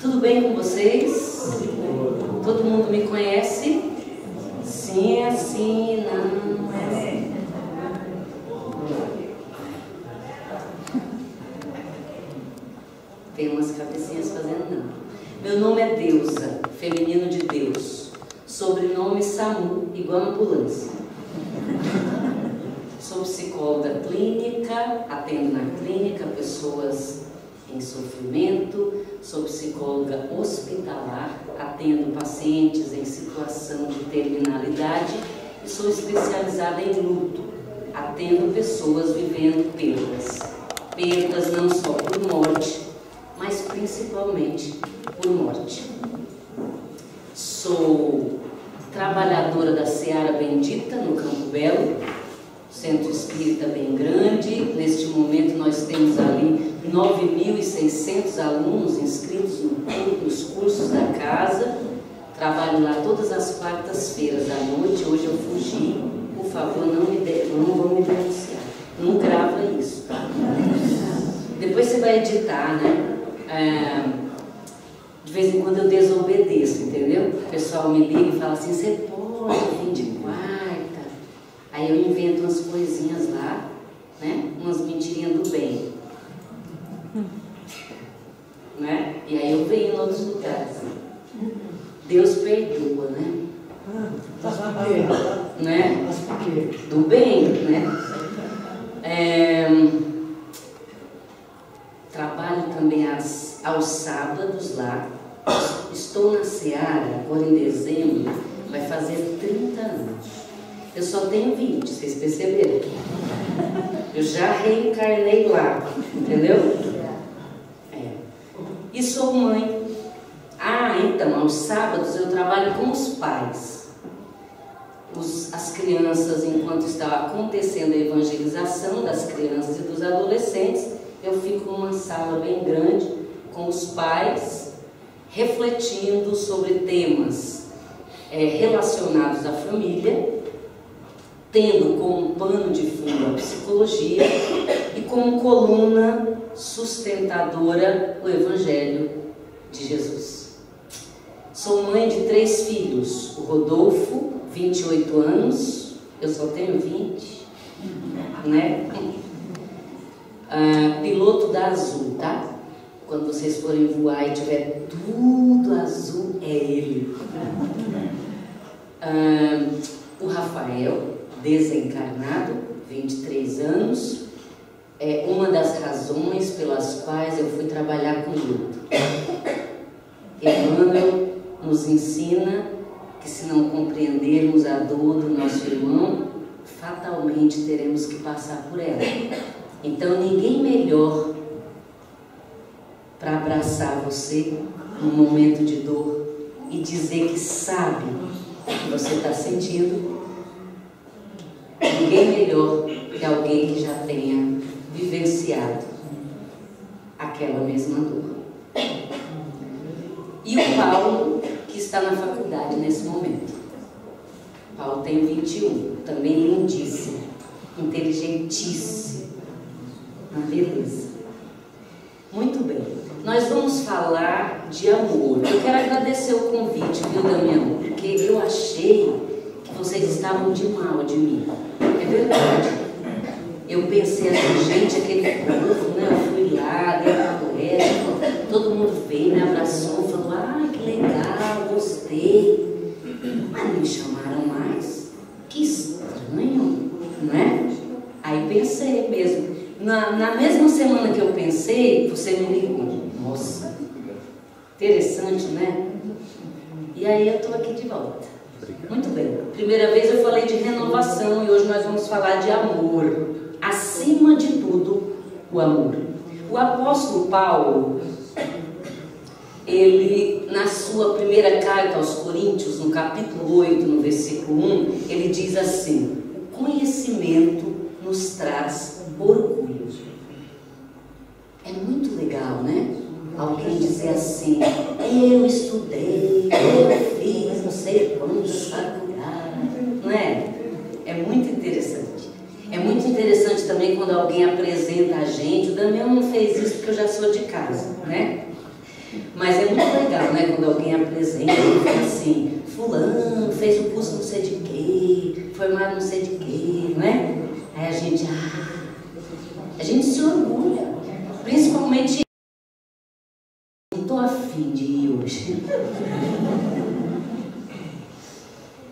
Tudo bem com vocês? Todo mundo me conhece? Sim, é assim, não é? Tem umas cabecinhas fazendo não. Meu nome é Deusa, feminino de Deus. Sobrenome Samu, igual ambulância. Sou psicóloga clínica, atendo na clínica pessoas em sofrimento. Sou psicóloga hospitalar, atendo pacientes em situação de terminalidade e sou especializada em luto, atendo pessoas vivendo perdas. Perdas não só por morte, mas principalmente por morte. Sou trabalhadora da Seara Bendita, no Campo Belo, centro espírita bem grande. Neste momento nós temos ali 9.600 alunos inscritos nos cursos da casa. Trabalho lá todas as quartas-feiras à noite. Hoje eu fugi, por favor, não vão me denunciar. Não grava isso, tá? Depois você vai editar, né? De vez em quando eu desobedeço, entendeu? O pessoal me liga e fala assim: você pode vir de quarta? Aí eu invento umas coisinhas lá, né? Umas mentirinhas do bem, né? E aí eu venho em outros lugares. Deus perdoa, né? Né? Do bem, né? Trabalho também aos sábados lá. Estou na Seara, agora em dezembro, vai fazer 30 anos. Eu só tenho 20, vocês perceberam? Eu já reencarnei lá, entendeu? E sou mãe. Então, aos sábados eu trabalho com os pais. As crianças, enquanto está acontecendo a evangelização das crianças e dos adolescentes, eu fico numa sala bem grande com os pais, refletindo sobre temas relacionados à família, tendo como pano de fundo a psicologia e como coluna sustentadora o Evangelho de Jesus. Sou mãe de 3 filhos, o Rodolfo, 28 anos, eu só tenho 20, né? Piloto da Azul, tá? Quando vocês forem voar e tiver tudo azul, é ele. O Rafael, desencarnado, 23 anos, é uma das razões pelas quais eu fui trabalhar com luto. Emmanuel nos ensina que se não compreendermos a dor do nosso irmão, fatalmente teremos que passar por ela. Então ninguém melhor para abraçar você num momento de dor e dizer que sabe o que você está sentindo. Ninguém melhor que alguém que já tenha vivenciado aquela mesma dor. E o Paulo, que está na faculdade nesse momento. Paulo tem 21, também lindíssimo, inteligentíssimo, uma beleza. Muito bem, nós vamos falar de amor. Eu quero agradecer o convite, viu, Damião? Porque eu achei que vocês estavam de mal de mim. É verdade. Eu pensei assim, gente, aquele povo, né? Eu fui lá, dei uma palestra, todo mundo veio, me abraçou, falou: ai, que legal, gostei. Mas não me chamaram mais. Que estranho, não é? Aí pensei mesmo. Na mesma semana que eu pensei, você me ligou. Nossa, interessante, né? E aí eu estou aqui de volta. Muito bem. Primeira vez eu falei de renovação e hoje nós vamos falar de amor. Acima de tudo, o amor. O apóstolo Paulo, ele, na sua primeira carta aos Coríntios, no capítulo 8, no versículo 1, ele diz assim: o conhecimento nos traz orgulho. É muito legal, né? Alguém dizer assim: eu estudei, eu fiz, não sei quanto, não é? É muito interessante. É muito interessante também quando alguém apresenta a gente. O Damião não fez isso porque eu já sou de casa, né? Mas é muito legal, né? Quando alguém apresenta e fala assim, fulano fez o curso não sei de quê, formado não sei de quê, não é? Aí a gente se orgulha, principalmente não estou afim de ir hoje.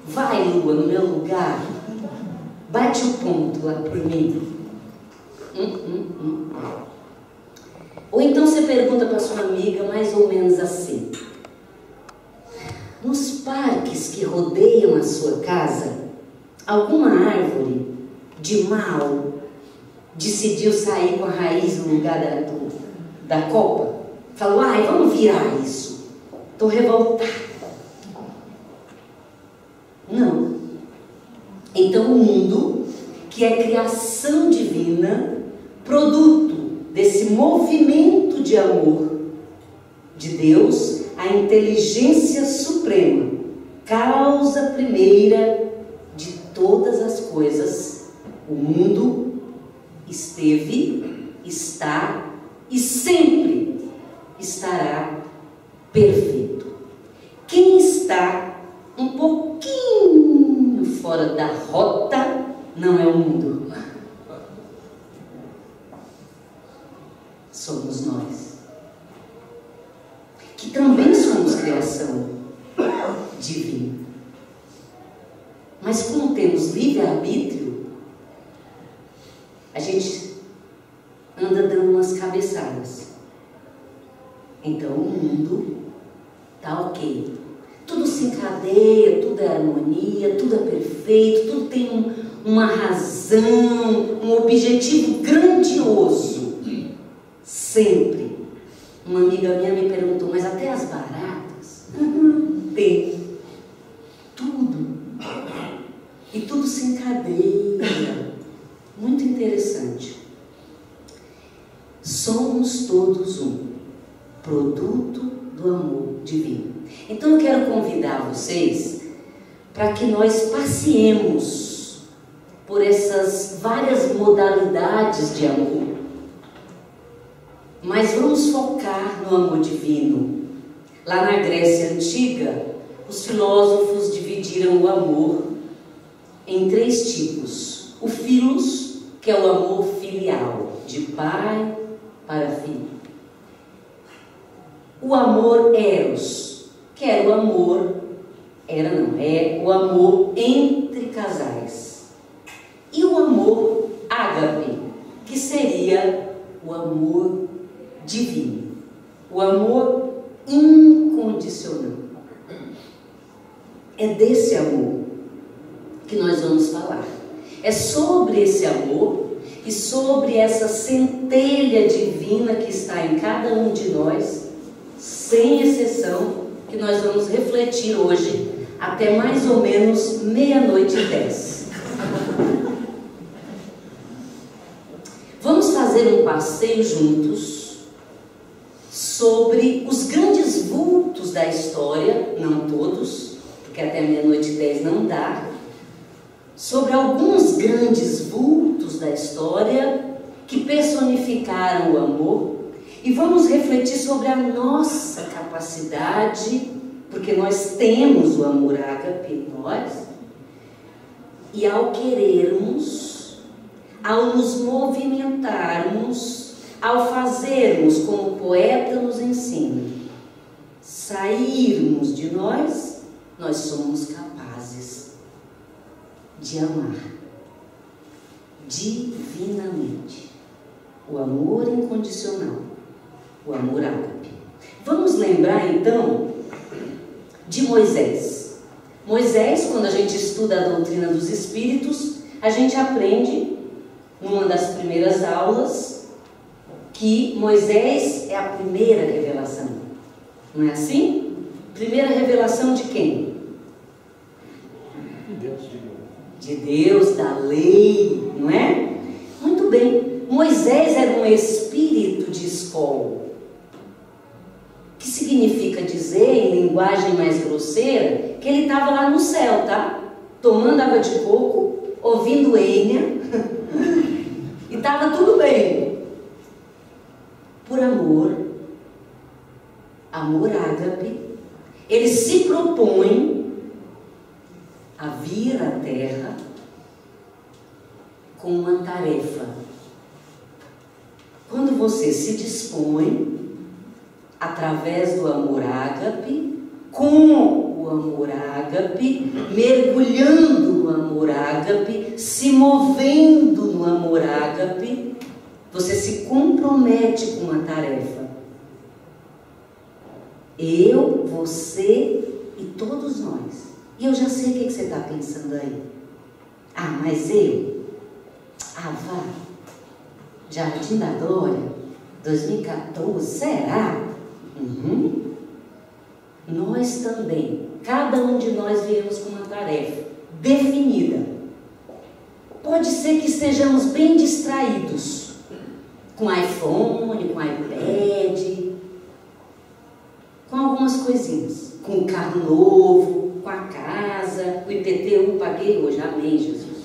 Vai, Lua, no meu lugar, bate o ponto lá por mim. Ou então você pergunta para sua amiga mais ou menos assim: nos parques que rodeiam a sua casa, alguma árvore de mal decidiu sair com a raiz no lugar da copa? Falou, ai, vamos virar isso. Estou revoltada. Não. Então o mundo, que é criação divina, produto desse movimento de amor de Deus, a inteligência suprema, causa primeira de todas as coisas, o mundo esteve, está e sempre estará perfeito. Quem está um pouquinho fora da rota não é o mundo. Somos nós, que também somos criação divina. Mas como temos livre-arbítrio, a gente anda dando umas cabeçadas. Então o mundo está ok. Tudo se encadeia, tudo é harmonia, tudo é perfeito, tudo tem uma razão, um objetivo grandioso. Sempre. Uma amiga minha me perguntou, mas até as baratas? Tem. Tudo. E tudo se encadeia. Muito interessante. Somos todos um, produto do amor divino. Então eu quero convidar vocês para que nós passeemos por essas várias modalidades de amor. Mas vamos focar no amor divino. Lá na Grécia Antiga, os filósofos dividiram o amor em 3 tipos. O philos, que é o amor filial, de pai para filho. O amor eros, que era o amor, é o amor entre casais. E o amor ágape, que seria o amor divino, o amor incondicional. É desse amor que nós vamos falar. É sobre esse amor e sobre essa centelha divina que está em cada um de nós, sem exceção, que nós vamos refletir hoje até mais ou menos 00:10. Vamos fazer um passeio juntos sobre os grandes vultos da história, não todos, porque até 00:10 não dá, sobre alguns grandes vultos da história que personificaram o amor, e vamos refletir sobre a nossa capacidade, porque nós temos o amor ágape em nós, e ao querermos, ao nos movimentarmos, ao fazermos como o poeta nos ensina, sairmos de nós, nós somos capazes de amar divinamente. O amor incondicional, o amor ágape. Vamos lembrar então de Moisés. Moisés, quando a gente estuda a doutrina dos espíritos, a gente aprende, numa das primeiras aulas, que Moisés é a primeira revelação. Não é assim? Primeira revelação de quem? De Deus, da lei, não é? Muito bem. Moisés era um espírito de escola. Que significa dizer, em linguagem mais grosseira, que ele estava lá no céu, tá? Tomando água de coco, ouvindo Enya, e estava tudo bem. Por amor Ele se propõe a vir à Terra com uma tarefa. Quando você se dispõe, através do amor ágape, com o amor ágape, mergulhando no amor ágape, se movendo no amor ágape, você se compromete com uma tarefa. Eu, você e todos nós. E eu já sei o que você está pensando aí. Ah, mas eu? Ah, vá. Jardim da Glória, 2014, será? Nós também, cada um de nós viemos com uma tarefa definida. Pode ser que estejamos bem distraídos, com iPhone, com iPad, com algumas coisinhas, com o carro novo, com a casa, o IPTU paguei hoje, amém, Jesus.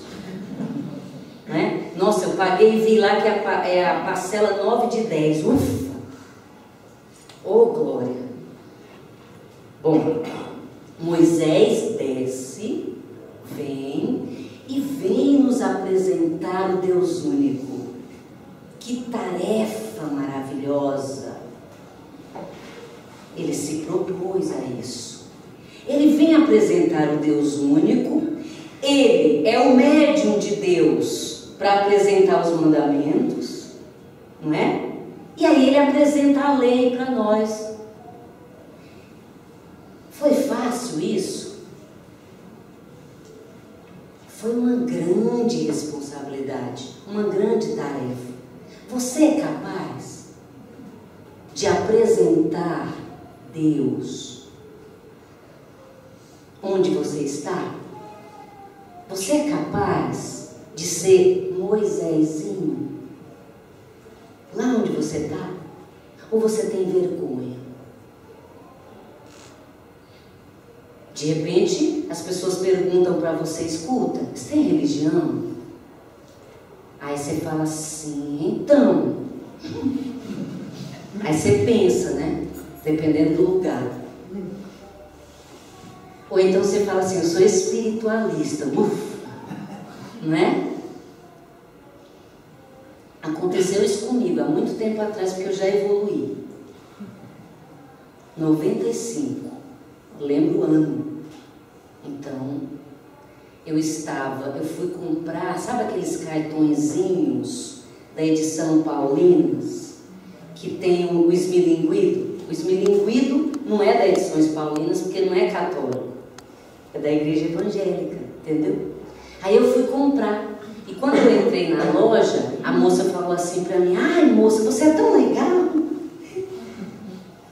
Né? Nossa, eu paguei e vi lá que é a parcela 9 de 10, ufa! Oh, glória! Bom, Moisés desce, vem nos apresentar o Deus único. Que tarefa maravilhosa! Ele se propôs a isso. Ele vem apresentar o Deus único. Ele é o médium de Deus para apresentar os mandamentos, não é? E aí ele apresenta a lei para nós. Foi fácil isso? Foi uma grande responsabilidade, uma grande tarefa. Você é capaz de apresentar Deus onde você está? Você é capaz de ser Moisésinho lá onde você está? Ou você tem vergonha? De repente, as pessoas perguntam para você, escuta, você tem religião? Aí você fala assim, então. Aí você pensa, né? Dependendo do lugar. Ou então você fala assim, eu sou espiritualista. Ufa! Não é? Aconteceu isso comigo há muito tempo atrás, porque eu já evoluí. 95. Lembro o ano. Então, eu fui comprar, sabe aqueles cartõezinhos da edição Paulinas, que tem o esmilinguido? O esmilinguido não é da Edições Paulinas, porque não é católico, é da igreja evangélica, entendeu? Aí eu fui comprar, e quando eu entrei na loja, a moça falou assim pra mim, ai moça, você é tão legal,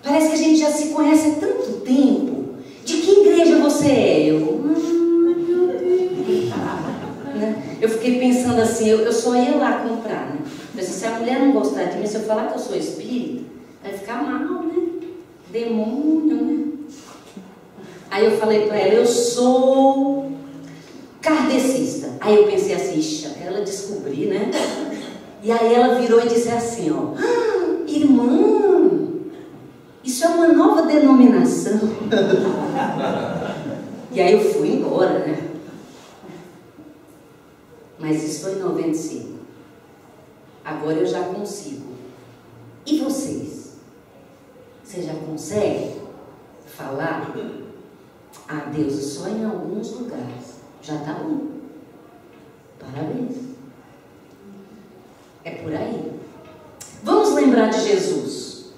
parece que a gente já se conhece há tanto tempo. De que igreja você é? Eu fiquei pensando assim, eu só ia lá comprar, né? Mas se a mulher não gostar de mim, se eu falar que eu sou espírita, vai ficar mal, né? Demônio, né? Aí eu falei pra ela, eu sou kardecista. Aí eu pensei assim, ixi, até ela descobrir, né? E aí ela virou e disse assim, ó, irmã, isso é uma nova denominação. E aí eu fui embora, né? Mas isso foi em 95. Agora eu já consigo. E vocês? Vocês já conseguem falar? Ah, Deus, só em alguns lugares. Já tá bom. Parabéns. É por aí. Vamos lembrar de Jesus.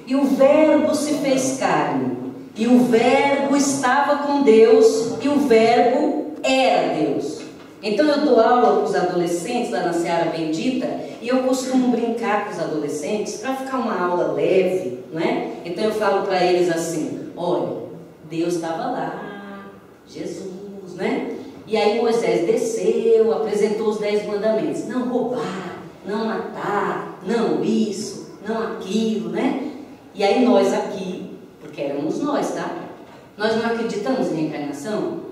E o Verbo se fez carne. E o Verbo estava com Deus. E o Verbo era Deus. Então eu dou aula com os adolescentes lá na Seara Bendita. E eu costumo brincar com os adolescentes para ficar uma aula leve, não é? Então eu falo para eles assim, olha, Deus estava lá, Jesus, né? E aí Moisés desceu, apresentou os 10 mandamentos. Não roubar, não matar, não isso, não aquilo, né? E aí nós aqui, porque éramos nós, tá? Nós não acreditamos em reencarnação?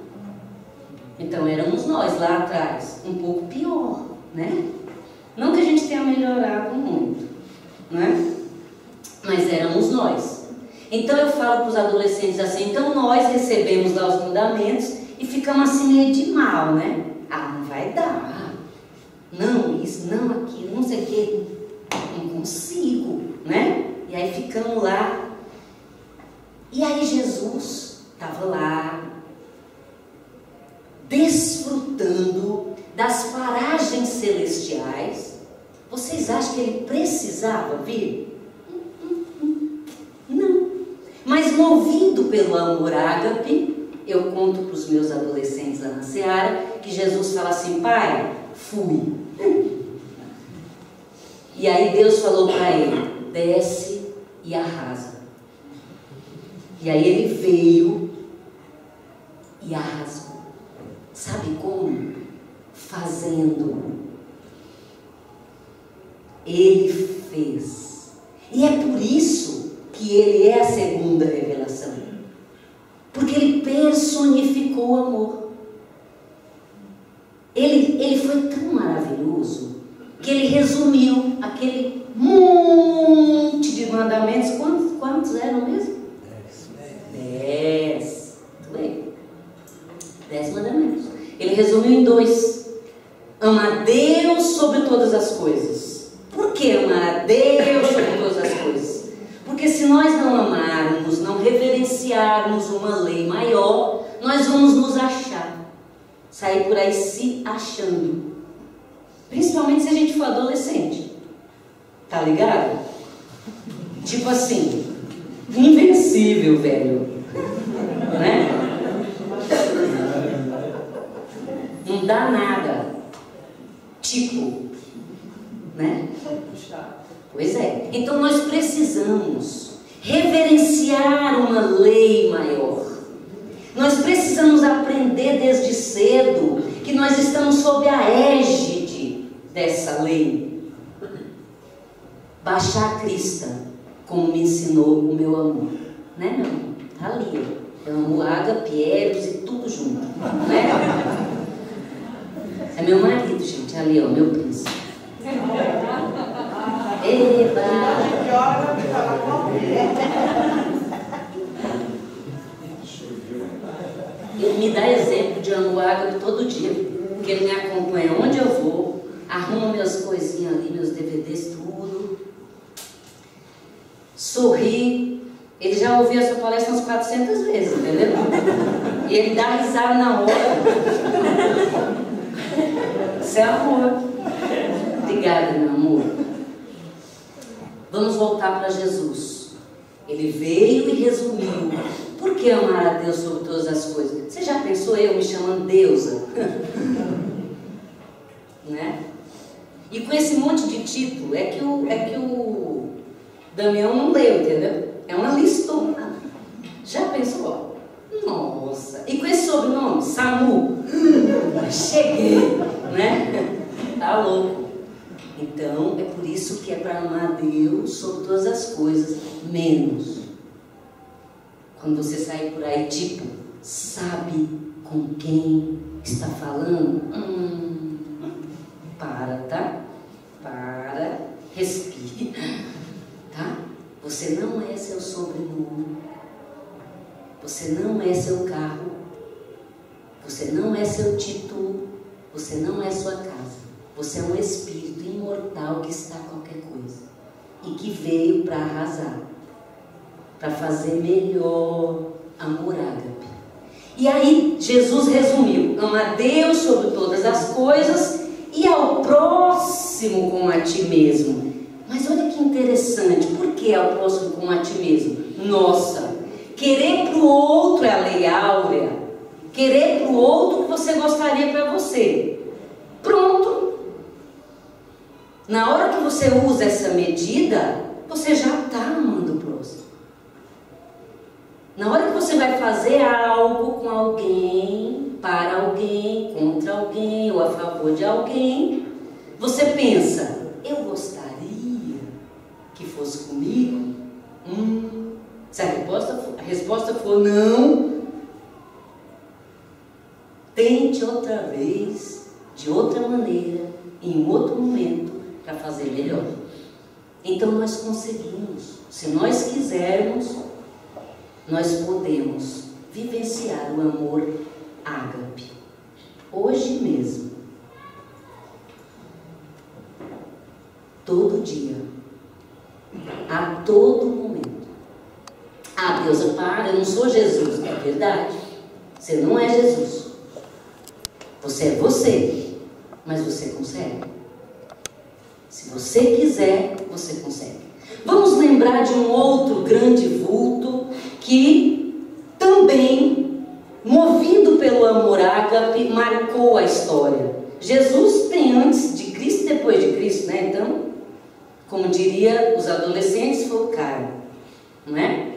Então éramos nós lá atrás, um pouco pior, né? Não que a gente tenha melhorado muito, né? Mas éramos nós. Então eu falo para os adolescentes assim, então nós recebemos lá os mandamentos e ficamos assim meio de mal, né? Ah, não vai dar. Não, isso, não, aquilo, não sei o quê. Não consigo, né? E aí ficamos lá. E aí Jesus estava lá, desfrutando das paragens celestiais. Vocês acham que ele precisava vir? Não. Mas movido pelo amor ágape, eu conto para os meus adolescentes lá na Seara, que Jesus fala assim, pai, fui. E aí Deus falou para ele, desce e arrasa. E aí ele veio e arrasou. Sabe como? Fazendo. Ele fez. E é por isso que ele é a segunda revelação. Porque ele personificou o amor. Ele foi tão maravilhoso que ele resumiu aquele monte de mandamentos. Quantos eram mesmo? 10. Muito bem. 10 mandamentos. Ele resumiu em 2. Ama a Deus sobre todas as coisas. Por que amar a Deus sobre todas as coisas? Porque se nós não amarmos, não reverenciarmos uma lei maior, nós vamos nos achar. Sair por aí se achando. Principalmente se a gente for adolescente. Tá ligado? Tipo assim, invencível, velho. Né? Não dá nada. Tipo, né? Pois é. Então nós precisamos reverenciar uma lei maior. Nós precisamos aprender desde cedo que nós estamos sob a égide dessa lei. Baixar a crista, como me ensinou o meu amor. Né, meu amor? Tá ali, ó. Eu amo ágape, Eros e tudo junto. Né? É meu marido, gente. Ali, ó, meu príncipe. Eba! Ele me dá exemplo de amo ágape todo dia. Porque ele me acompanha onde eu vou, arruma minhas coisinhas ali, meus DVDs, tudo. Sorri. Ele já ouviu essa palestra umas 400 vezes, entendeu? E ele dá risada na hora. Isso é amor. Obrigada, meu amor. Vamos voltar para Jesus. Ele veio e resumiu. Por que amar a Deus sobre todas as coisas? Você já pensou eu me chamando deusa? Né? E com esse monte de título, é que o Damião não leu, entendeu? É uma listona. Já pensou? Nossa! E com esse sobrenome, Samu? Cheguei, né? Tá louco. Então, é por isso que é para amar a Deus sobre todas as coisas, menos quando você sair por aí, tipo, sabe com quem está falando? Para, tá? Para, respire, tá? Você não é seu sobrenome, você não é seu carro, você não é seu título, você não é sua casa. Você é um espírito imortal que está qualquer coisa e que veio para arrasar, para fazer melhor amor ágape. E aí Jesus resumiu: ama a Deus sobre todas as coisas e ao próximo como a ti mesmo. Mas olha que interessante, por que ao próximo como a ti mesmo? Nossa, querer para o outro é a lei áurea, querer para o outro o que você gostaria para você. Pronto. Na hora que você usa essa medida, você já está amando o próximo. Na hora que você vai fazer algo com alguém, para alguém, contra alguém ou a favor de alguém, você pensa: eu gostaria que fosse comigo? Se a resposta for não, tente outra vez, de outra maneira, em outro momento, para fazer melhor. Então nós conseguimos, se nós quisermos, nós podemos vivenciar o amor ágape, hoje mesmo, todo dia, a todo momento. Ah, Deus, para, eu não sou Jesus. É verdade, você não é Jesus, você é você, mas você consegue. Se você quiser, você consegue. Vamos lembrar de um outro grande vulto que também, movido pelo amor ágape, marcou a história. Jesus tem antes de Cristo e depois de Cristo, né? Então, como diria os adolescentes, foi o cara, não é?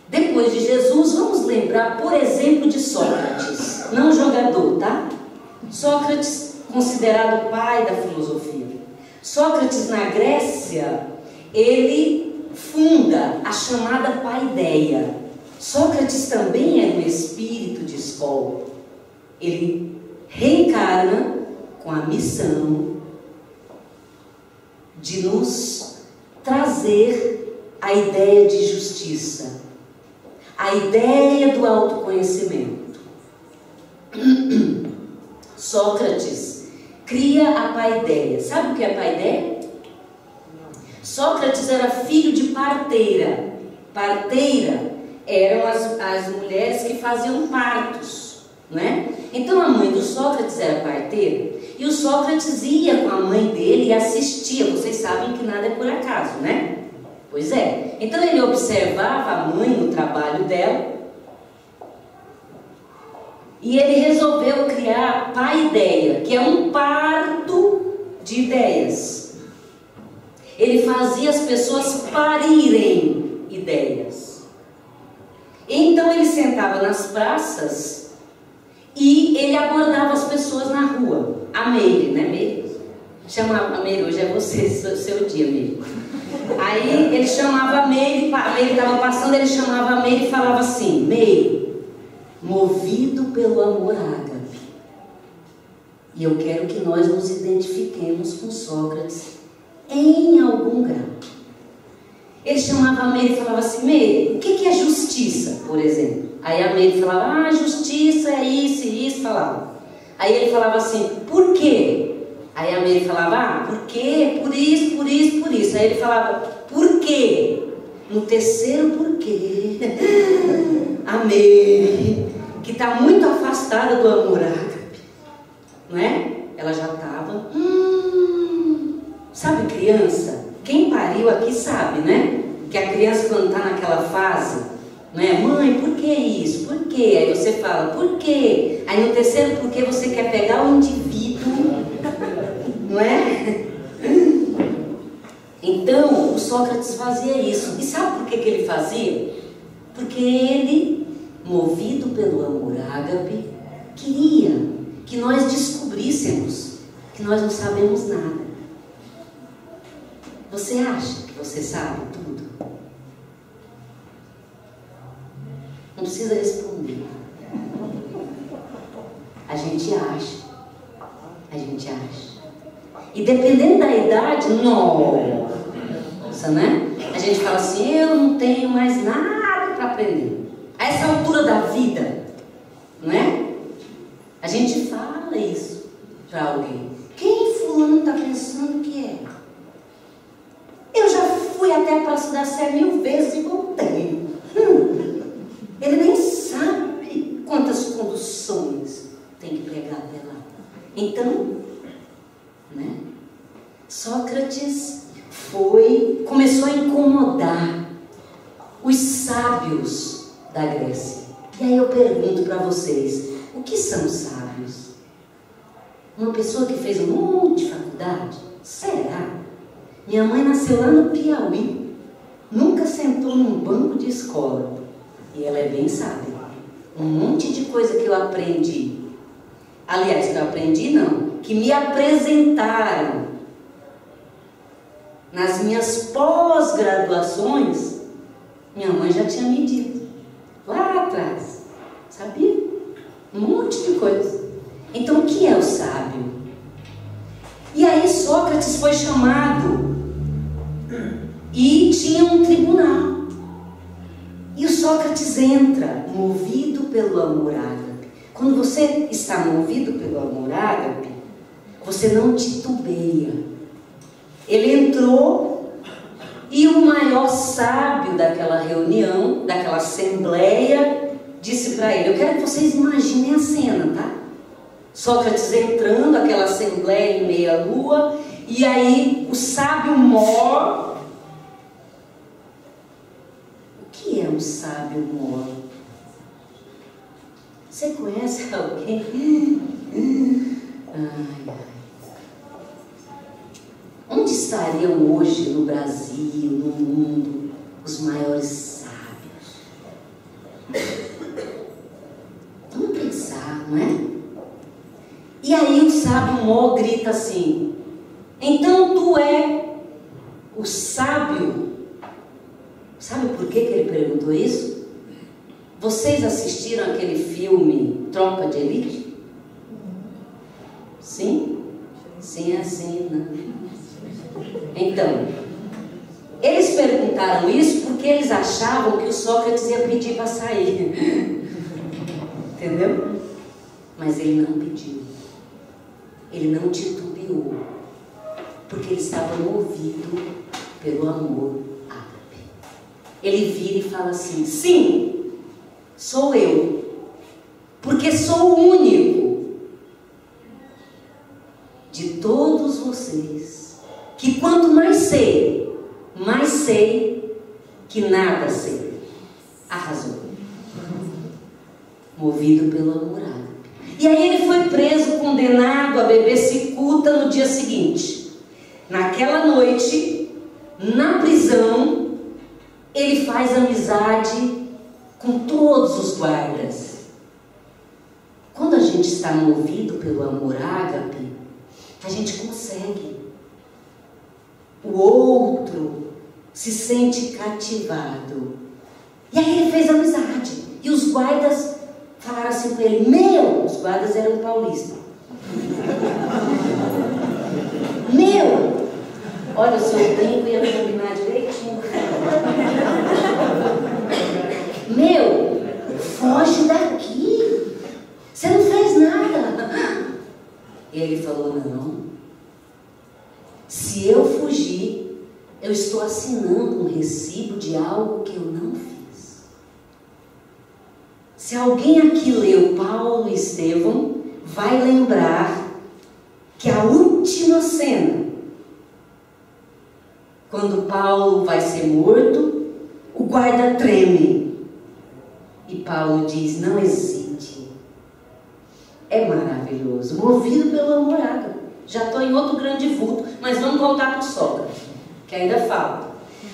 Depois de Jesus, vamos lembrar, por exemplo, de Sócrates, não jogador, tá? Sócrates, considerado o pai da filosofia. Sócrates, na Grécia, ele funda a chamada paideia. Sócrates também é um espírito de escola. Ele reencarna com a missão de nos trazer a ideia de justiça, a ideia do autoconhecimento. Sócrates cria a paideia. Sabe o que é a paideia? Sócrates era filho de parteira. Parteira eram as mulheres que faziam partos, não é? Então a mãe do Sócrates era parteira, e o Sócrates ia com a mãe dele e assistia. Vocês sabem que nada é por acaso, né? Pois é. Então ele observava a mãe no trabalho dela, e ele resolveu criar a paideia, que é um parto de ideias. Ele fazia as pessoas parirem ideias. Então ele sentava nas praças e ele abordava as pessoas na rua. A Meire, né, Meire? Chamava a Meire, hoje é você, seu dia, Meire. Aí ele chamava a Meire estava passando, ele chamava a Meire e falava assim: Meire, movido pelo amor ágape, e eu quero que nós nos identifiquemos com Sócrates em algum grau. Ele chamava a Meire e falava assim: Meire, o que é justiça, por exemplo? Aí a Meire falava: ah, justiça é isso e isso, falava. Aí ele falava assim: por quê? Aí a Meire falava: ah, por quê? Por isso, por isso, por isso. Aí ele falava: por quê? No terceiro porquê, a Meire, que está muito afastada do amor ágape, não é? Ela já estava, sabe criança? Quem pariu aqui sabe, né? Que a criança, quando está naquela fase, não é? Mãe, por que isso? Por quê? Aí você fala: por quê? Aí no terceiro porquê você quer pegar o indivíduo, não é? Então, o Sócrates fazia isso. E sabe por que ele fazia? Porque ele, movido pelo amor ágape, queria que nós descobríssemos que nós não sabemos nada. Você acha que você sabe tudo? Não precisa responder. A gente acha. A gente acha. E dependendo da idade, nossa, né? A gente fala assim: eu não tenho mais nada para aprender. A essa altura da vida, não é? A gente fala isso para alguém. Quem fulano está pensando que é? Eu já fui até a Praça da Sé 1000 vezes e voltei. Ele nem sabe quantas conduções tem que pegar até lá. Então, né? Sócrates começou a incomodar os sábios da Grécia. E aí eu pergunto para vocês: o que são sábios? Uma pessoa que fez um monte de faculdade? Será? Minha mãe nasceu lá no Piauí, nunca sentou num banco de escola, e ela é bem sábia. Um monte de coisa que eu aprendi, aliás, que eu aprendi não, que me apresentaram nas minhas pós-graduações, minha mãe já tinha me dito lá atrás, sabia? Um monte de coisa. Então o que é o sábio? E aí Sócrates foi chamado e tinha um tribunal. Sócrates entra, movido pelo amor ágape. Quando você está movido pelo amor ágape, você não titubeia. Ele entrou e o maior sábio daquela reunião, daquela assembleia, disse para ele, eu quero que vocês imaginem a cena, tá? Sócrates entrando, aquela assembleia em meia-lua, e aí o sábio mor. O que é um sábio mor? Você conhece alguém? Ai, ai. Onde estariam hoje no Brasil, no mundo, os maiores sábios? Vamos pensar, não é? E aí o sábio mor grita assim, então tu é o sábio? Sabe por que ele perguntou isso? Vocês assistiram aquele filme Tropa de Elite? Sim? Sim, é assim, né? Então, eles perguntaram isso porque eles achavam que o Sócrates ia pedir para sair. Entendeu? Mas ele não pediu. Ele não titubeou. Porque ele estava movido pelo amor ágape. Ele vira e fala assim, sim, sou eu. Porque sou o único de todos vocês que quanto mais sei que nada sei. Arrasou. Movido pelo amor ágape. E aí ele foi preso, condenado a beber cicuta no dia seguinte. Naquela noite, na prisão, ele faz amizade com todos os guardas. Quando a gente está movido pelo amor ágape, a gente consegue. O outro se sente cativado. E aí ele fez amizade. E os guardas falaram assim para ele, os guardas eram paulistas. Olha o seu tempo ia combinar direitinho. Foge daqui. Você não fez nada. E ele falou, não. Se eu fugir, eu estou assinando um recibo de algo que eu não fiz. Se alguém aqui leu Paulo e Estevão, vai lembrar que a última cena, quando Paulo vai ser morto, o guarda treme. E Paulo diz, não hesite. É maravilhoso, movido pelo amor ágape. Já estou em outro grande vulto, mas vamos voltar para o Sócrates, que ainda falta.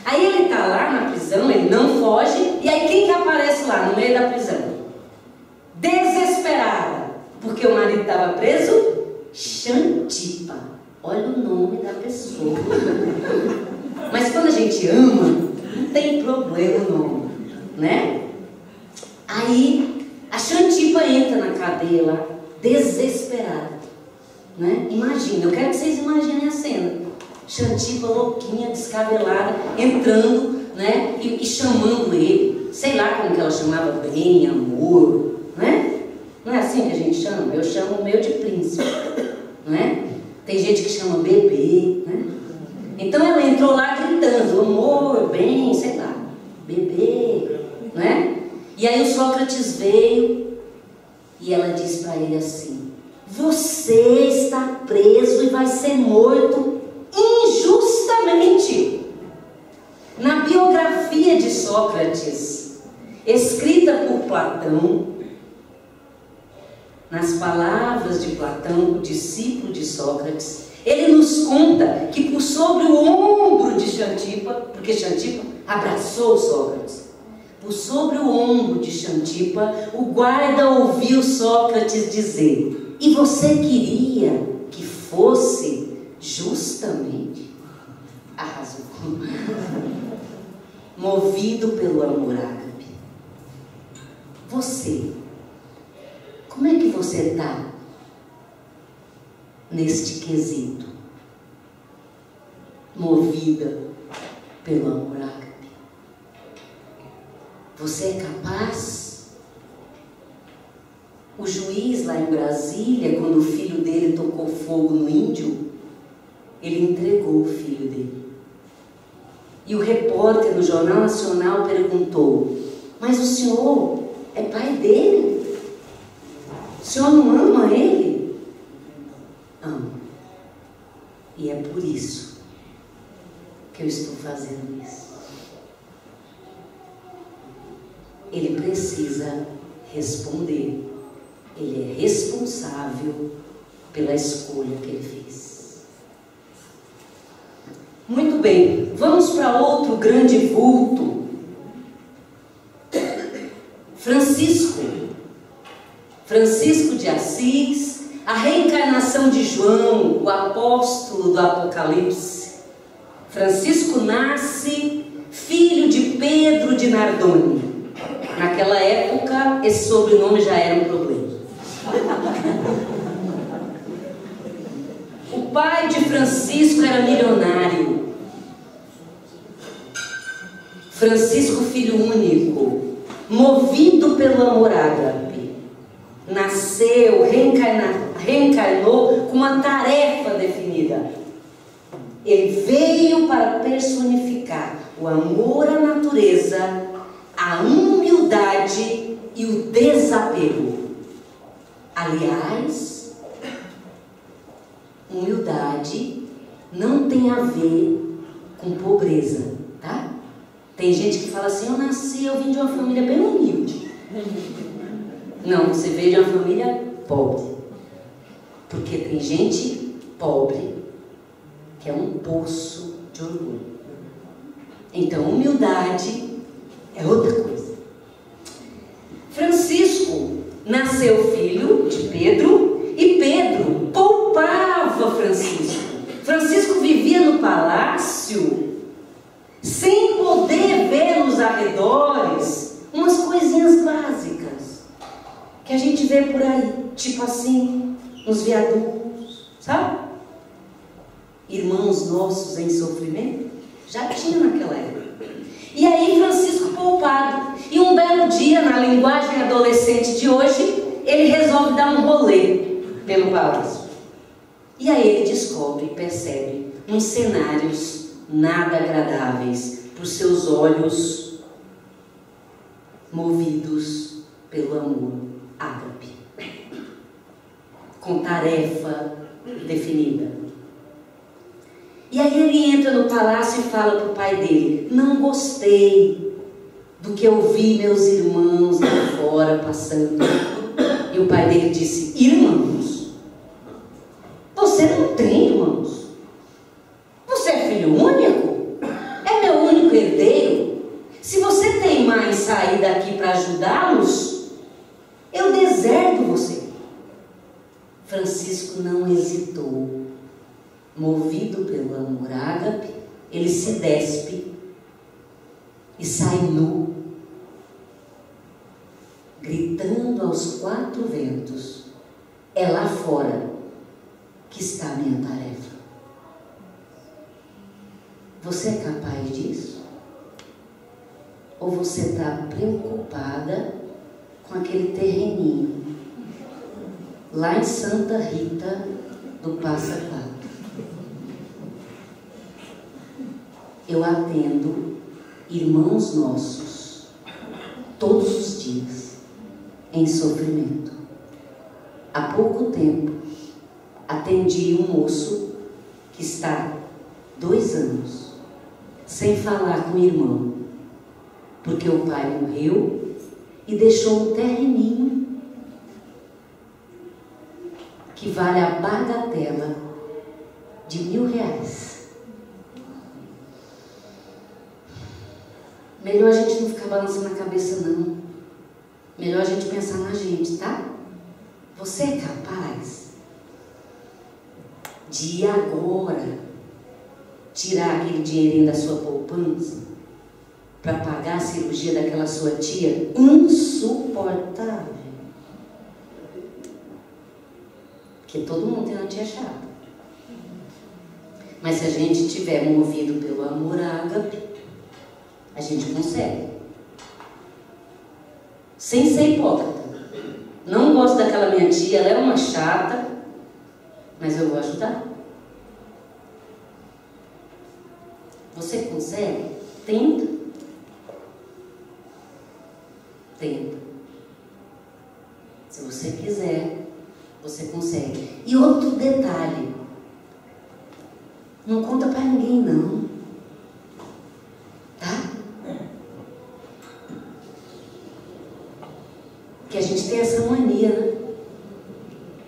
Aí ele está lá na prisão, ele não foge, e aí quem que aparece lá no meio da prisão? Desesperada, porque o marido estava preso? Xantipa. Olha o nome da pessoa. Mas quando a gente ama, não tem problema o nome, né? Aí a Xantipa entra na cadeia lá, desesperada. Né? Imagina, eu quero que vocês imaginem a cena. Xantipa louquinha, descabelada, entrando, né? E chamando ele, sei lá como que ela chamava, bem, amor, né? Não é assim que a gente chama? Eu chamo o meu de príncipe, né? Tem gente que chama bebê, né? Então ela entrou lá gritando, amor, bem, sei lá, bebê, né? E aí o Sócrates veio e ela disse para ele assim, você está preso e vai ser morto injustamente. Na biografia de Sócrates, escrita por Platão, nas palavras de Platão, o discípulo de Sócrates, ele nos conta que por sobre o ombro de Xantipa, porque Xantipa abraçou Sócrates, por sobre o ombro de Xantipa, o guarda ouviu Sócrates dizer, e você queria que fosse justamente? Arrasou. Movido pelo amor ágape. Você, como é que você está neste quesito? Movida pelo amor ágape. Você é capaz? O juiz lá em Brasília, quando o filho dele tocou fogo no índio, ele entregou o filho dele. E o repórter no Jornal Nacional perguntou: mas o senhor é pai dele? O senhor não ama ele? Amo. E é por isso que eu estou fazendo isso. Ele precisa responder. Ele é responsável pela escolha que ele fez. Muito bem, vamos para outro grande vulto. Francisco de Assis, a reencarnação de João, o apóstolo do Apocalipse. Francisco nasce filho de Pedro de Nardoni. Naquela época, esse sobrenome já era um problema. O pai de Francisco era milionário. Francisco, filho único, movido pelo amor ágape, nasceu, reencarnou com uma tarefa definida. Ele veio para personificar o amor à natureza, a humildade e o desapego. Aliás, humildade não tem a ver com pobreza, tá? Tem gente que fala assim: eu vim de uma família bem humilde. Não, você veio de uma família pobre. Porque tem gente pobre que é um poço de orgulho. Então, humildade é outra coisa. Francisco nasceu filho de Pedro e Pedro poupava Francisco. Francisco vivia no palácio sem poder ver nos arredores umas coisinhas básicas que a gente vê por aí, tipo assim, nos viadutos, sabe? Irmãos nossos em sofrimento, já tinha naquela época. E aí Francisco poupado, e um belo dia, na linguagem adolescente de hoje, ele resolve dar um rolê pelo palácio. E aí ele descobre e percebe uns cenários nada agradáveis por seus olhos movidos pelo amor ágape, com tarefa definida. E aí ele entra no palácio e fala para o pai dele: não gostei do que eu vi meus irmãos lá fora passando. E o pai dele disse: irmãos? Você não tem irmãos? Você é filho único? É meu único herdeiro? Se você teimar em sair daqui para ajudá-los, eu deserto você. Francisco não hesitou. Movido pelo amor ágape, ele se despe e sai nu, gritando aos quatro ventos: é lá fora que está a minha tarefa. Você é capaz disso? Ou você está preocupada com aquele terreninho lá em Santa Rita do Passa Quatro? Eu atendo irmãos nossos todos os dias em sofrimento. Há pouco tempo atendi um moço que está 2 anos sem falar com o irmão, porque o pai morreu e deixou um terreninho que vale a bagatela de R$1.000. Melhor a gente não ficar balançando a cabeça, não. Melhor a gente pensar na gente, tá? Você é capaz de agora tirar aquele dinheirinho da sua poupança para pagar a cirurgia daquela sua tia insuportável? Porque todo mundo tem uma tia chata. Mas se a gente estiver movido pelo amor ágape, a gente consegue. sem ser hipócrita. Não gosto daquela minha tia, ela é uma chata, mas eu vou ajudar. Você consegue? Tenta. Tenta. Se você quiser, você consegue. E outro detalhe, não conta pra ninguém não, tá? Que a gente tem essa mania, né?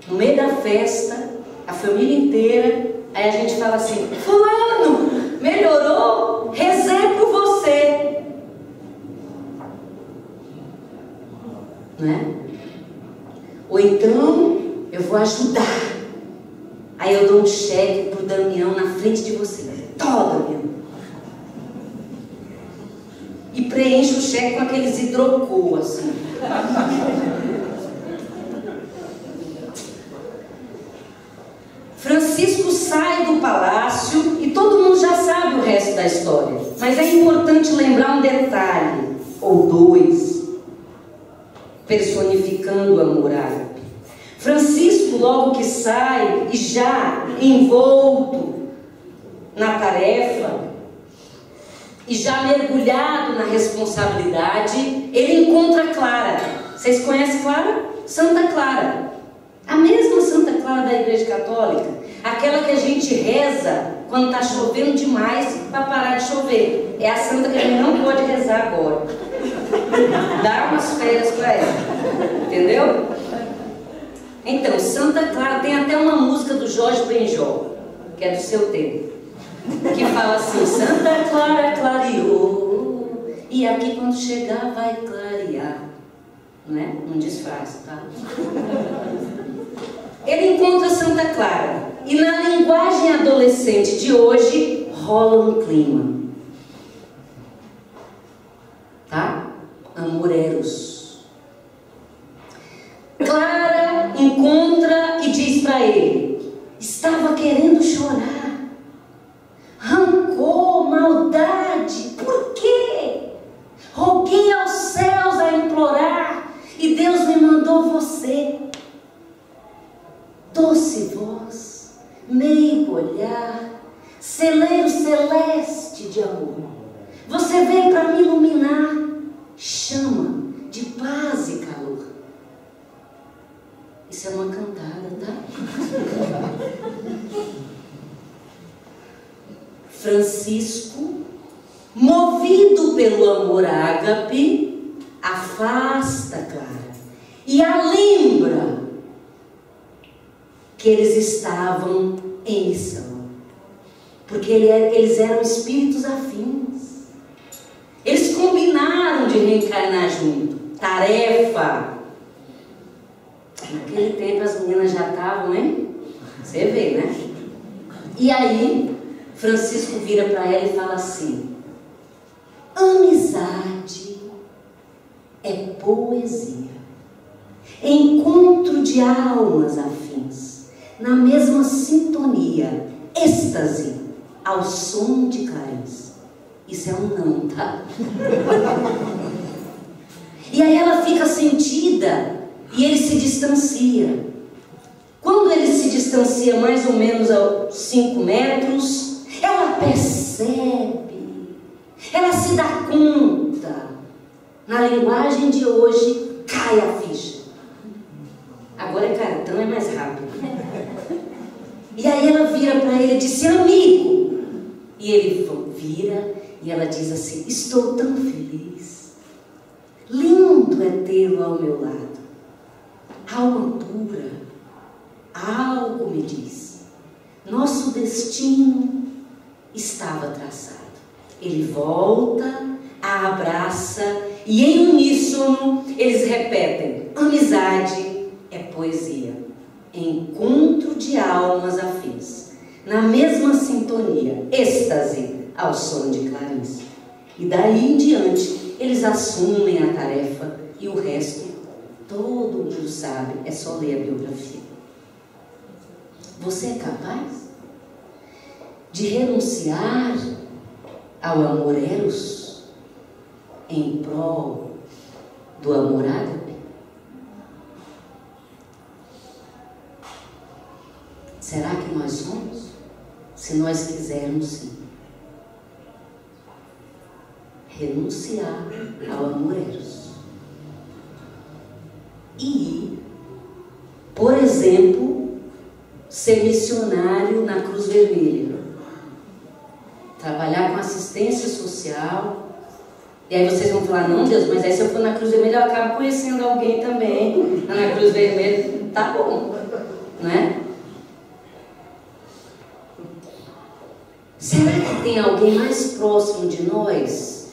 No meio da festa, a família inteira, aí a gente fala assim: fulano, melhorou? Rezei por você. Né? Ou então, eu vou ajudar. Aí eu dou um cheque pro Damião na frente de você. Toma, Damião. E preencho o cheque com aqueles hidrocor, assim. Francisco sai do palácio e todo mundo já sabe o resto da história. Mas é importante lembrar um detalhe, ou dois, personificando o amor ágape. Francisco, logo que sai e já envolto na tarefa, e já mergulhado na responsabilidade, ele encontra Clara. Vocês conhecem Clara? Santa Clara. A mesma Santa Clara da Igreja Católica. Aquela que a gente reza quando está chovendo demais para parar de chover. É a santa que a gente não pode rezar agora. Dá umas férias para ela. Entendeu? Então, Santa Clara, tem até uma música do Jorge Benjol, que é do seu tempo, que fala assim: Santa Clara clareou, e aqui quando chegar vai clarear. Não é? Um disfarce, tá? Ele encontra Santa Clara, e na linguagem adolescente de hoje rola um clima, tá? Amoreros. Clara encontra e diz para ele: estava querendo chorar, rancor, maldade, por quê? Roguei aos céus a implorar, e Deus me mandou você. Doce voz, meigo olhar, celeiro celeste de amor, você veio para me iluminar, chama de paz e calor. Isso é uma cantada, tá? Francisco, movido pelo amor ágape, afasta Clara e a lembra que eles estavam em missão, porque eles eram espíritos afins. Eles combinaram de reencarnar junto. Tarefa. Naquele tempo as meninas já estavam, hein? Você vê, né? E aí, Francisco vira para ela e fala assim: amizade é poesia, encontro de almas afins, na mesma sintonia, êxtase ao som de clarins. Isso é um não, tá? E aí ela fica sentida e ele se distancia. Quando ele se distancia mais ou menos a 5 metros, ela percebe, ela se dá conta. Na linguagem de hoje, cai a ficha. Agora é cartão, é mais rápido. E aí ela vira para ele e diz: amigo. E ele vira e ela diz assim: estou tão feliz. Lindo é tê-lo ao meu lado. Alma pura, algo me diz. Nosso destino estava traçado. Ele volta, a abraça e em uníssono eles repetem: amizade é poesia, encontro de almas afins, na mesma sintonia, êxtase ao som de clarins. E daí em diante eles assumem a tarefa e o resto todo mundo sabe, é só ler a biografia. Você é capaz de renunciar ao amor eros em prol do amor ágape? Será que nós somos? Se nós quisermos, sim. Renunciar ao amor eros. E, por exemplo, ser missionário na Cruz Vermelha. Trabalhar com assistência social. E aí vocês vão falar, não Deus, mas aí se eu for na Cruz Vermelha eu acabo conhecendo alguém também na Cruz Vermelha. Tá bom, né? Será que tem alguém mais próximo de nós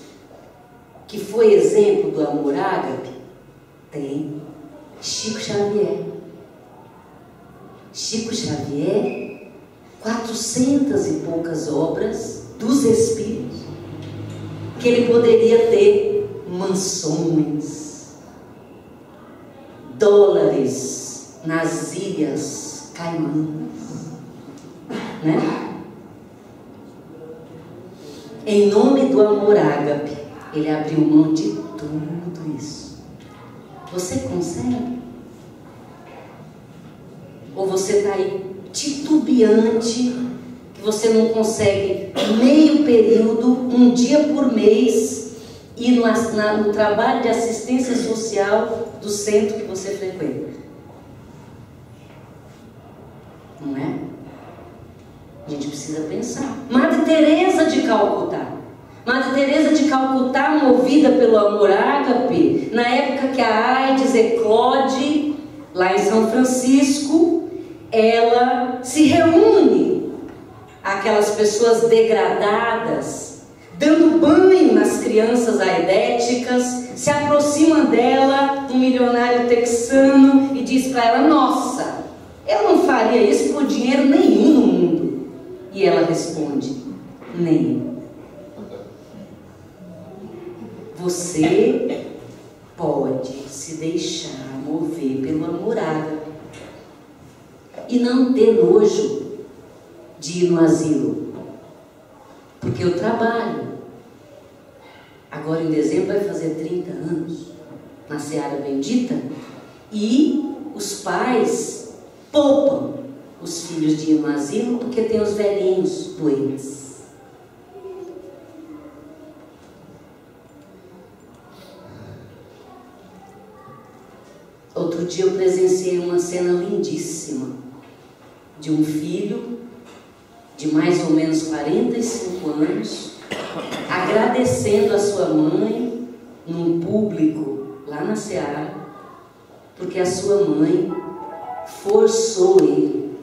que foi exemplo do amor ágape? Tem. Chico Xavier. Chico Xavier, 400 e poucas obras dos Espíritos, que ele poderia ter mansões, dólares nas Ilhas Caimãs, né? Em nome do amor ágape, ele abriu mão de tudo isso. Você consegue? Ou você está aí titubeante, que você não consegue meio período, um dia por mês, ir no trabalho de assistência social do centro que você frequenta? Não é? A gente precisa pensar. Madre Teresa de Calcutá. Madre Teresa de Calcutá, movida pelo amor ágape, na época que a AIDS eclode, lá em São Francisco, ela se reúne àquelas pessoas degradadas, dando banho nas crianças aidéticas, se aproxima dela, um milionário texano, e diz para ela, nossa, eu não faria isso por dinheiro nenhum no mundo. E ela responde, nenhum. Você pode se deixar mover pelo amor ágape e não ter nojo de ir no asilo, porque eu trabalho. Agora em dezembro vai fazer 30 anos na Seara Bendita, e os pais poupam os filhos de ir no asilo porque tem os velhinhos doentes. Outro dia eu presenciei uma cena lindíssima de um filho de mais ou menos 45 anos agradecendo a sua mãe num público lá na Seara, porque a sua mãe forçou ele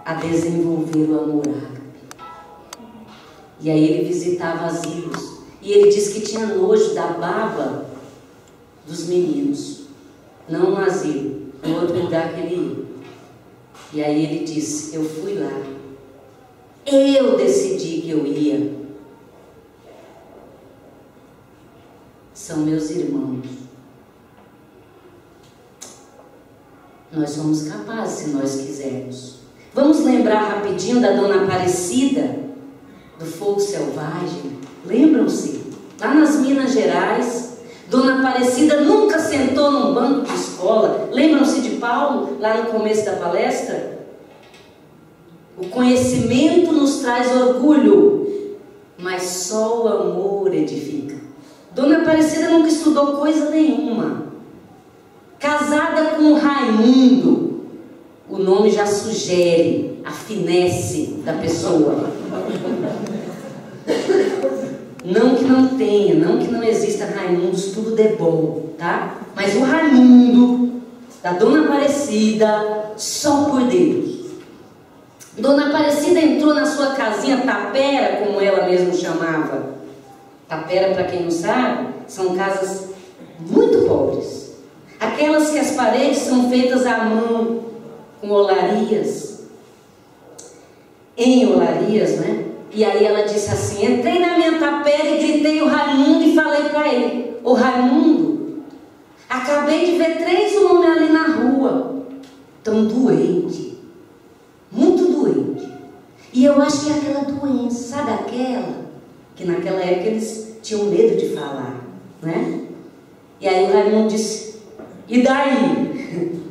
a desenvolver o amor ágape. E aí ele visitava asilos e ele disse que tinha nojo da baba dos meninos, não no asilo, no outro lugar que ele ia. E aí ele disse, eu fui lá, eu decidi que eu ia, são meus irmãos. Nós somos capazes se nós quisermos. Vamos lembrar rapidinho da Dona Aparecida, do Fogo Selvagem? Lembram-se? Lá nas Minas Gerais, Dona Aparecida nunca sentou num banco de escola. Lembram-se de Paulo, lá no começo da palestra? O conhecimento nos traz orgulho, mas só o amor edifica. Dona Aparecida nunca estudou coisa nenhuma. Casada com Raimundo, o nome já sugere a finesse da pessoa. Não que não tenha, não que não exista Raimundos, tudo é bom, tá? Mas o Raimundo, da Dona Aparecida, só por Deus. Dona Aparecida entrou na sua casinha tapera, como ela mesma chamava. Tapera, para quem não sabe, são casas muito pobres. Aquelas que as paredes são feitas à mão, com olarias, em olarias, né? E aí ela disse assim, entrei na minha tapera e gritei o Raimundo e falei para ele, ô Raimundo, acabei de ver 3 homens ali na rua, tão doente, muito doente. E eu acho que é aquela doença, sabe aquela? Que naquela época eles tinham medo de falar, né? E aí o Raimundo disse, e daí?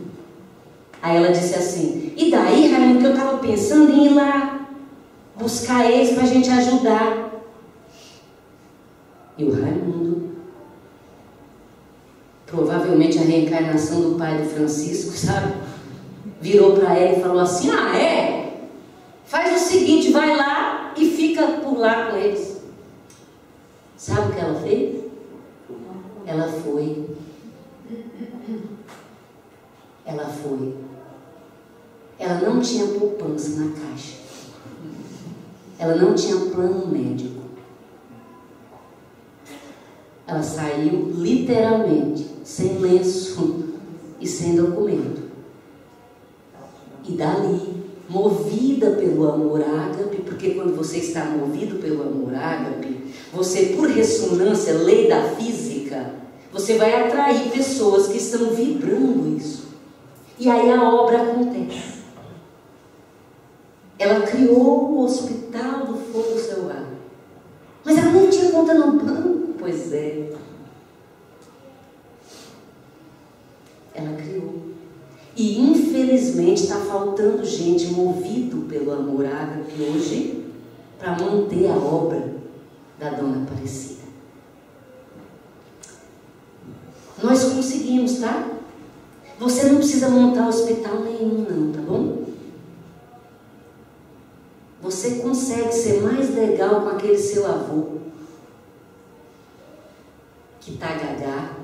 Aí ela disse assim, e daí, Raimundo, que eu estava pensando em ir lá buscar eles para a gente ajudar. E o Raimundo, provavelmente a reencarnação do pai do Francisco, sabe? Virou para ela e falou assim, ah, é? Faz o seguinte, vai lá e fica por lá com eles. Sabe o que ela fez? Ela foi. Ela foi. Ela não tinha poupança na caixa. Ela não tinha plano médico. Ela saiu literalmente, sem lenço e sem documento. E dali, movida pelo amor ágape, porque quando você está movido pelo amor ágape, você, por ressonância, lei da física, você vai atrair pessoas que estão vibrando isso. E aí a obra acontece. Ela criou o Hospital do Fogo Selvagem. Mas ela nem tinha conta no banco. Pois é. Ela criou. E infelizmente está faltando gente movido pelo amor ágape hoje para manter a obra da Dona Aparecida. Nós conseguimos, tá? Você não precisa montar hospital nenhum não, tá bom? Você consegue ser mais legal com aquele seu avô que tá gagá.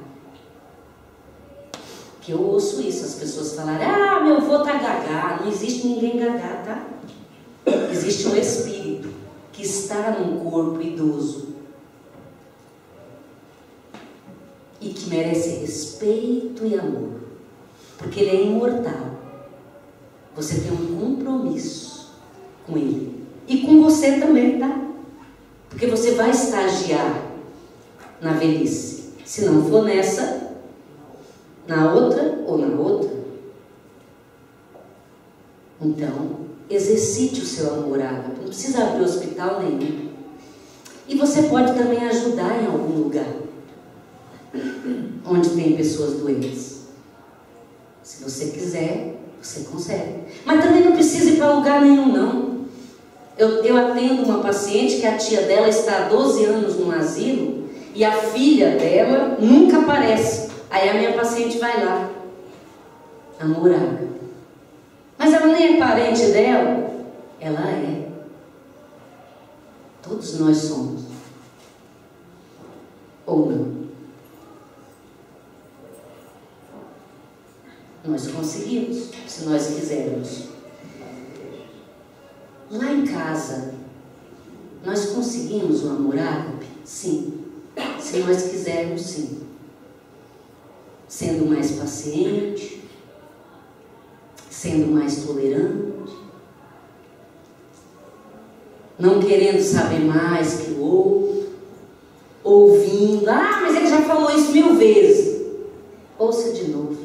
Que eu ouço isso, as pessoas falarem, ah, meu avô tá gagá. Não existe ninguém gagá, tá? Existe um espírito que está num corpo idoso e que merece respeito e amor, porque ele é imortal. Você tem um compromisso com ele e com você também, tá? Porque você vai estagiar na velhice. Se não for nessa, na outra ou na outra. Então, exercite o seu amor ágape. Não precisa abrir hospital nenhum. E você pode também ajudar em algum lugar onde tem pessoas doentes. Se você quiser, você consegue. Mas também não precisa ir para lugar nenhum, não. Eu atendo uma paciente que a tia dela está há 12 anos no asilo e a filha dela nunca aparece. Aí a minha paciente vai lá, amor ágape. Mas ela nem é parente dela. Ela é. Todos nós somos. Ou não. Nós conseguimos, se nós quisermos. Lá em casa, nós conseguimos o amor ágape? Sim. Se nós quisermos, sim. Sendo mais paciente, sendo mais tolerante, não querendo saber mais que o outro, ouvindo, ah, mas ele já falou isso 1000 vezes. Ouça de novo.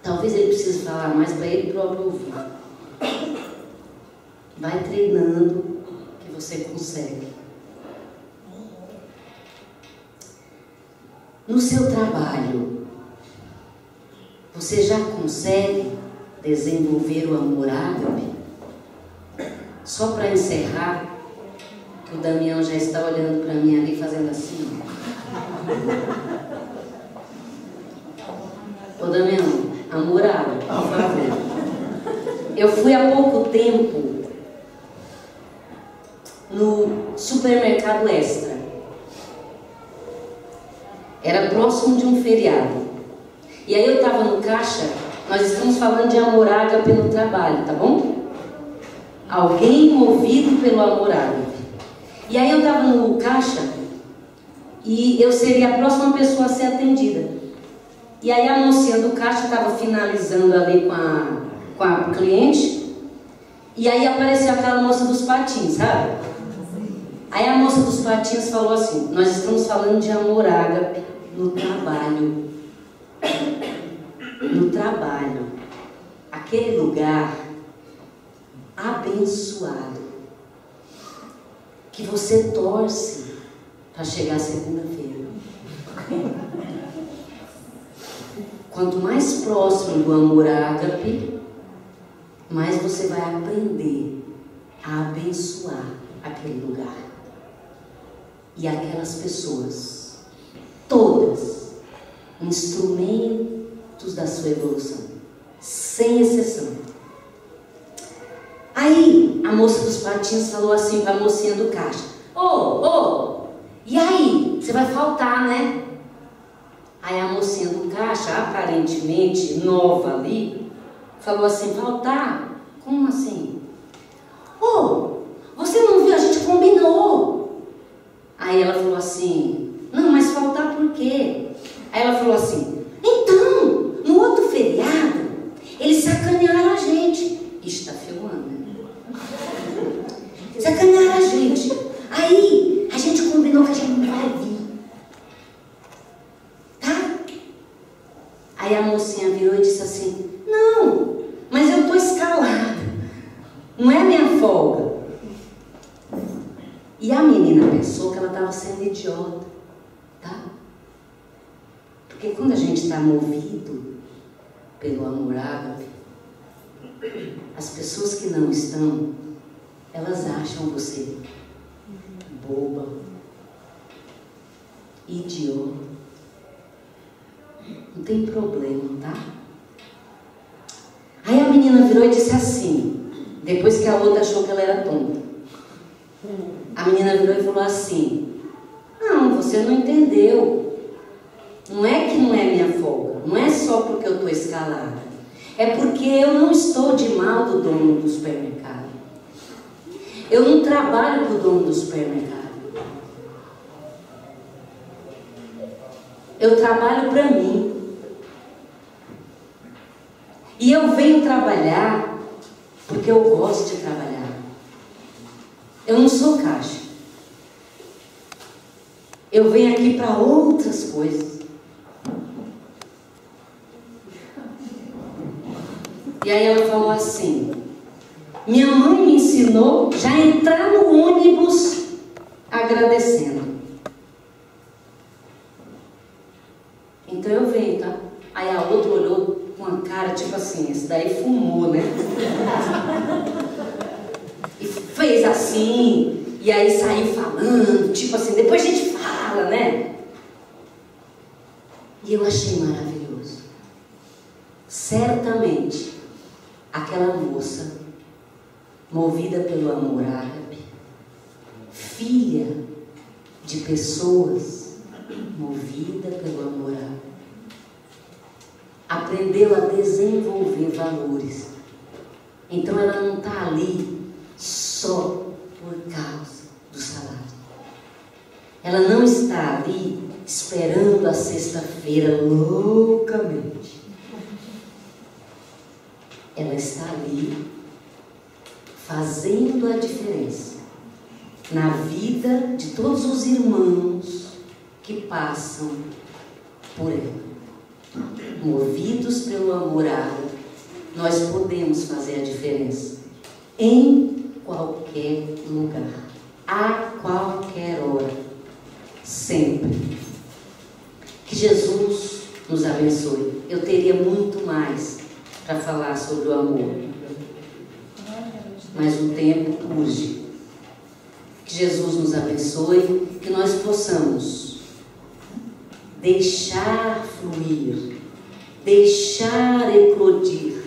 Talvez ele precise falar mais para ele próprio ouvir. Vai treinando que você consegue. No seu trabalho, você já consegue desenvolver o amor ágape? Só para encerrar, que o Damião já está olhando para mim ali, fazendo assim. Ô Damião, amor ágape, por favor. Eu fui há pouco tempo no supermercado Extra. Era próximo de um feriado. E aí eu estava no caixa. Nós estamos falando de amor ágape no trabalho, tá bom? Alguém movido pelo amor ágape. E aí eu estava no caixa e eu seria a próxima pessoa a ser atendida. E aí a mocinha do caixa estava finalizando ali com a cliente. E aí apareceu aquela moça dos patins, sabe? Aí a moça dos patins falou assim, nós estamos falando de amor ágape no trabalho. No trabalho. Aquele lugar abençoado que você torce para chegar segunda-feira. quanto mais próximo do amor ágape, mais você vai aprender a abençoar aquele lugar e aquelas pessoas, todas instrumentos da sua evolução, sem exceção. Aí a moça dos patinhos falou assim para a mocinha do caixa: e aí? Você vai faltar, né? Aí a mocinha do caixa, aparentemente nova ali, falou assim: faltar? Como assim? Você não viu? A gente combinou. Aí ela falou assim: não, mas faltar por quê? Aí ela falou assim: então, no outro feriado, eles sacanearam a gente. Ixi, tá filmando, né? Sacanearam a gente. Aí, a gente combinou que a gente não vai vir. Tá? Aí a mocinha virou e disse assim: não, mas eu tô escalada. Não é minha folga. E a menina pensou que ela estava sendo idiota. Tá? Porque quando a gente está movido pelo amor ágape, as pessoas que não estão, elas acham você boba, idiota. Não tem problema, tá? Aí a menina virou e disse assim, depois que a outra achou que ela era tonta. A menina virou e falou assim: não, você não entendeu. Não é que não é minha folga. Não é só porque eu estou escalada. É porque eu não estou de mal do dono do supermercado. Eu não trabalho para o dono do supermercado. Eu trabalho para mim. E eu venho trabalhar porque eu gosto de trabalhar. Eu não sou caixa. Eu venho aqui para outras coisas. E aí ela falou assim: minha mãe me ensinou já a entrar no ônibus agradecendo. Então eu venho, tá? Aí a outra olhou com a cara tipo assim: esse daí fumou, né? E fez assim, e aí saiu falando, tipo assim, depois a gente fala, né? E eu achei maravilhoso. Certamente, aquela moça, movida pelo amor ágape, filha de pessoas movida pelo amor ágape, aprendeu a desenvolver valores. Então ela não está ali só por causa do salário. Ela não está ali esperando a sexta-feira loucamente. Ela está ali fazendo a diferença na vida de todos os irmãos que passam por ela. Movidos pelo amor ágape, nós podemos fazer a diferença em qualquer lugar, a qualquer hora, sempre. Que Jesus nos abençoe. Eu teria muito mais para falar sobre o amor, mas o tempo urge. Que Jesus nos abençoe, que nós possamos deixar fluir, deixar eclodir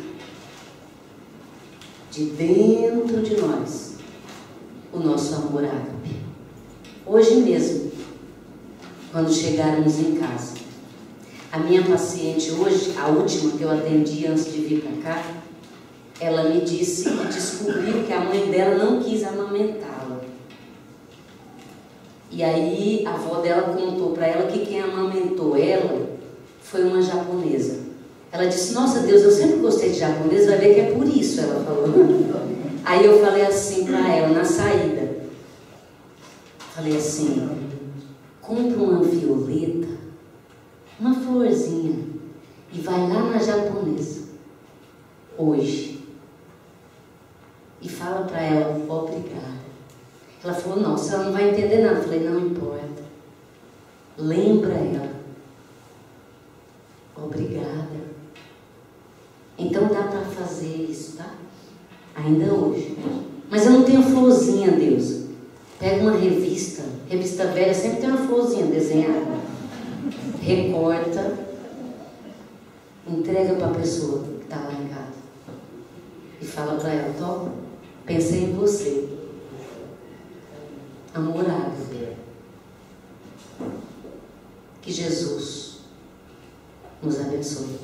de dentro de nós o nosso amor ágape. Hoje mesmo, quando chegarmos em casa, a minha paciente hoje, a última que eu atendi antes de vir para cá, ela me disse que descobriu que a mãe dela não quis amamentá-la. E aí a avó dela contou para ela que quem amamentou ela foi uma japonesa. Ela disse: nossa Deus, eu sempre gostei de japonês, vai ver que é por isso, ela falou. Aí eu falei assim para ela, na saída, falei assim: compra uma violeta, uma florzinha, e vai lá na japonesa, hoje, e fala para ela: obrigada. Ela falou: nossa, ela não vai entender nada. Eu falei: não importa, lembra ela, obrigada. Então dá para fazer isso, tá? Ainda hoje. Mas eu não tenho florzinha, Deus. Pega uma revista velha, sempre tem uma florzinha desenhada. Recorta, entrega para a pessoa que está lá em casa. E fala para ela, toma, pensei em você. Amor ágape. Que Jesus nos abençoe.